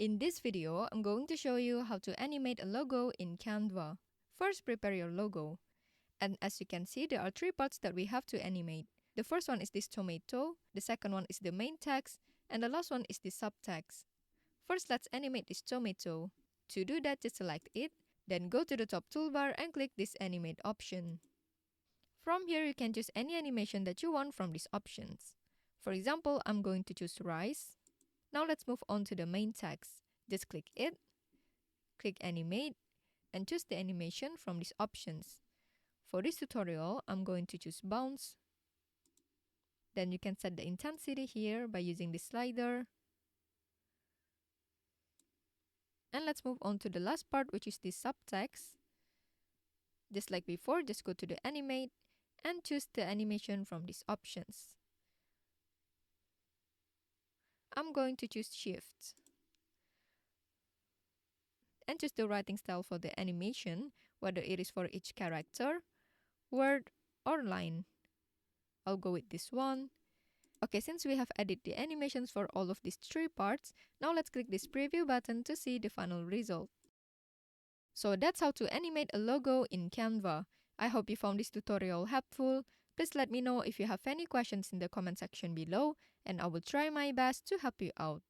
In this video, I'm going to show you how to animate a logo in Canva. First, prepare your logo. And as you can see, there are three parts that we have to animate. The first one is this tomato, the second one is the main text, and the last one is the subtext. First, let's animate this tomato. To do that, just select it, then go to the top toolbar and click this animate option. From here, you can choose any animation that you want from these options. For example, I'm going to choose rice. Now let's move on to the main text. Just click it, click animate, and choose the animation from these options. For this tutorial, I'm going to choose bounce. Then you can set the intensity here by using this slider. And let's move on to the last part, which is the subtext. Just like before, just go to the animate and choose the animation from these options. I'm going to choose shift. And choose the writing style for the animation, whether it is for each character, word, or line. I'll go with this one. Okay, since we have added the animations for all of these three parts, now let's click this preview button to see the final result. So that's how to animate a logo in Canva. I hope you found this tutorial helpful. Please let me know if you have any questions in the comment section below, and I will try my best to help you out.